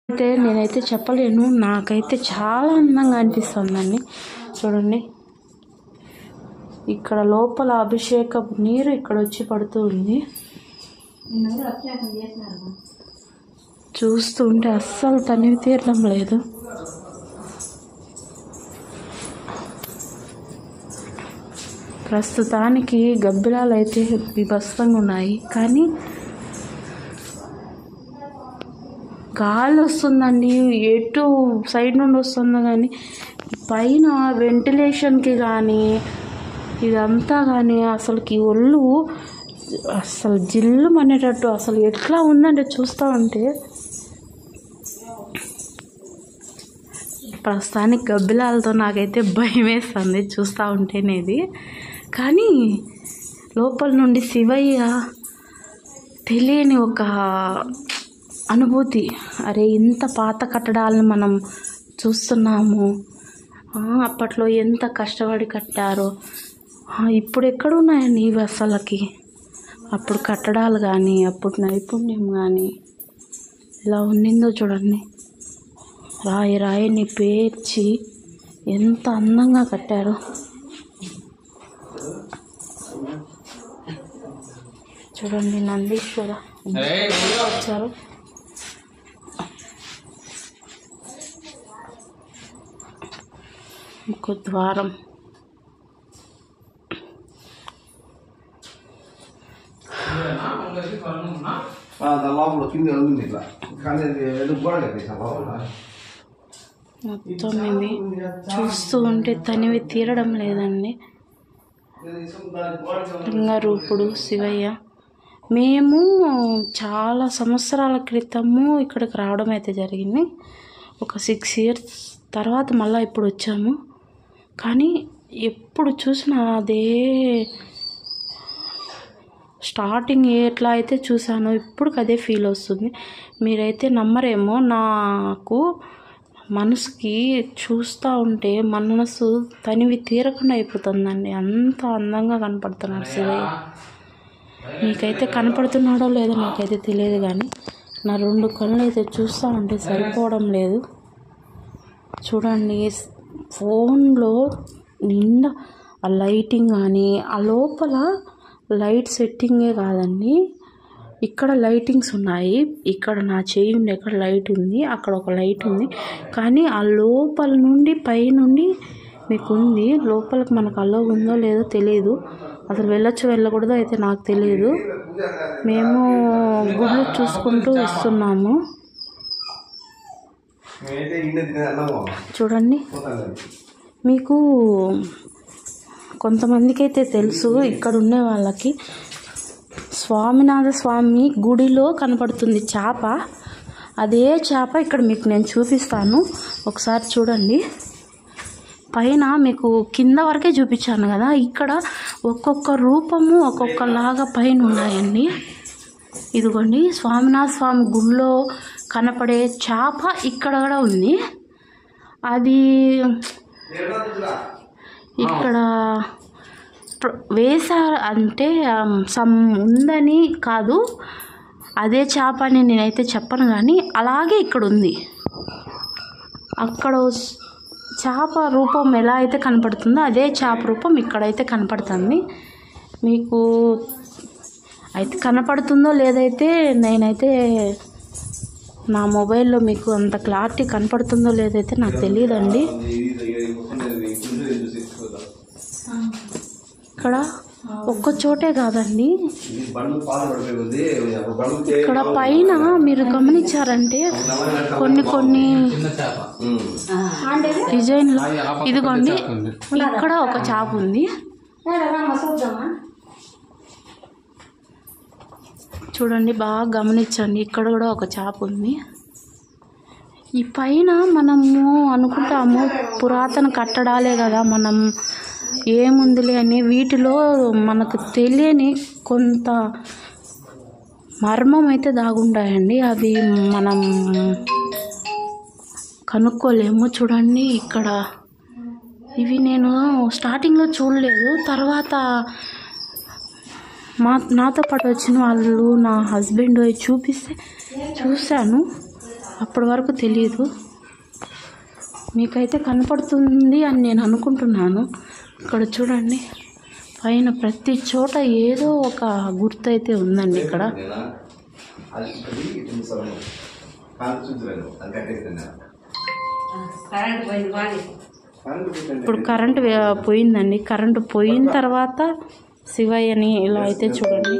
అయితే నేనైతే చెప్పలేను, నాకైతే చాలా అందంగా అనిపిస్తుందండి. చూడండి, ఇక్కడ లోపల అభిషేకపు నీరు ఇక్కడ వచ్చి పడుతూ ఉంది. చూస్తుంటే అస్సలు తనివి తీరడం లేదు. ప్రస్తుతానికి గబ్బిలాలు అయితే బీభత్సంగా ఉన్నాయి, కానీ గాలి వస్తుందండి, ఎటు సైడ్ నుండి వస్తుందో కానీ పైన వెంటిలేషన్కి కానీ ఇదంతా కానీ అసలుకి ఒళ్ళు అసలు జిల్లు అనేటట్టు అసలు ఎట్లా ఉందంటే చూస్తూ ఉంటే. ప్రస్తుతానికి గబ్బిలాలతో నాకైతే భయం వేస్తుంది చూస్తూ ఉంటేనేది. కానీ లోపల నుండి శివయ్య తెలియని ఒక అనుభూతి, అరే ఇంత పాత కట్టడాలను మనం చూస్తున్నాము, అప్పట్లో ఎంత కష్టపడి కట్టారో, ఇప్పుడు ఎక్కడున్నాయండి ఇవి అసలకి. అప్పుడు కట్టడాలు కానీ అప్పుడు నైపుణ్యం కానీ ఎలా ఉండిందో చూడండి. రాయి రాయిని పేర్చి ఎంత అందంగా కట్టారో. చూడండి నందీశ్వర వచ్చారు. ఇంకో ద్వారం. మొత్తం ఇది చూస్తూ ఉంటే తనివి తీరడం లేదండి. లింగరూపుడు శివయ్య. మేము చాలా సంవత్సరాల క్రితము ఇక్కడికి రావడం అయితే జరిగింది. ఒక 6 years తర్వాత మళ్ళీ ఇప్పుడు వచ్చాము. కానీ ఎప్పుడు చూసినా అదే స్టార్టింగ్ ఎట్లా అయితే చూసానో ఇప్పుడు అదే ఫీల్ వస్తుంది. మీరైతే నమ్మరేమో, నాకు మనసుకి చూస్తూ ఉంటే మనసు తనివి తీరకుండా అయిపోతుందండి. అంత అందంగా కనపడుతున్నాడు శివయ్య. మీకైతే కనపడుతున్నాడో లేదో నాకైతే తెలియదు, కానీ నా 2 కళ్ళు అయితే చూస్తూ ఉంటే సరిపోవడం లేదు. చూడండి, ఫోన్లో నిండా ఆ లైటింగ్ కానీ, ఆ లోపల లైట్ సెట్టింగే కాదండి, ఇక్కడ లైటింగ్స్ ఉన్నాయి. ఇక్కడ నా చేయి ఉండి ఎక్కడ లైట్ ఉంది, అక్కడ ఒక లైట్ ఉంది. కానీ ఆ లోపల నుండి పై నుండి మీకు ఉంది. లోపలికి మనకు అలో ఉందో లేదో తెలియదు. అసలు వెళ్ళొచ్చు వెళ్ళకూడదు అయితే నాకు తెలియదు. మేము గుళ్ళు చూసుకుంటూ వస్తున్నాము. చూడండి, మీకు కొంతమందికి అయితే తెలుసు, ఇక్కడ ఉండే వాళ్ళకి స్వామినాథ స్వామి గుడిలో కనపడుతుంది చేప. అదే చేప ఇక్కడ మీకు నేను చూపిస్తాను, ఒకసారి చూడండి. పైన మీకు కింద వరకే చూపించాను కదా, ఇక్కడ ఒక్కొక్క రూపము ఒక్కొక్కలాగా పైన ఉన్నాయండి. ఇదిగోండి, స్వామినాథ స్వామి గుడిలో కనపడే చేప ఇక్కడ కూడా ఉంది. అది ఇక్కడ వేశారు అంటే సమ్ ఉందని కాదు, అదే చేప అని నేనైతే చెప్పను, కానీ అలాగే ఇక్కడ ఉంది. అక్కడ చేప రూపం ఎలా అయితే కనపడుతుందో అదే చేప రూపం ఇక్కడైతే కనపడుతుంది. మీకు అయితే కనపడుతుందో లేదైతే నేనైతే నా మొబైల్లో మీకు అంత క్లారిటీ కనపడుతుందో లేదైతే నాకు తెలియదండి. ఇక్కడ ఒక్క చోటే కాదండి, ఇక్కడ పైన మీరు గమనించారంటే కొన్ని డిజైన్లు. ఇదిగోండి, ఇక్కడ ఒక చేప ఉంది. చూడండి, బాగా గమనించండి, ఇక్కడ కూడా ఒక చేప ఉంది. ఈ పైన మనము అనుకుంటాము పురాతన కట్టడాలే కదా, మనం ఏముందిలే అని. వీటిలో మనకు తెలియని కొంత మర్మం అయితే దాగుంటాయండి, అవి మనం కనుక్కోలేము. చూడండి, ఇక్కడ ఇవి నేను స్టార్టింగ్లో చూడలేదు, తర్వాత నాతో పాటు వచ్చిన వాళ్ళు, నా హస్బెండ్ చూపిస్తే చూశాను. అప్పటి వరకు తెలియదు. మీకైతే కనపడుతుంది అని నేను అనుకుంటున్నాను. ఇక్కడ చూడండి, పైన ప్రతి చోట ఏదో ఒక గుర్తు అయితే ఉందండి ఇక్కడ. ఇప్పుడు కరెంటు పోయిందండి. కరెంటు పోయిన తర్వాత శివయ్యని ఇలా అయితే చూడండి.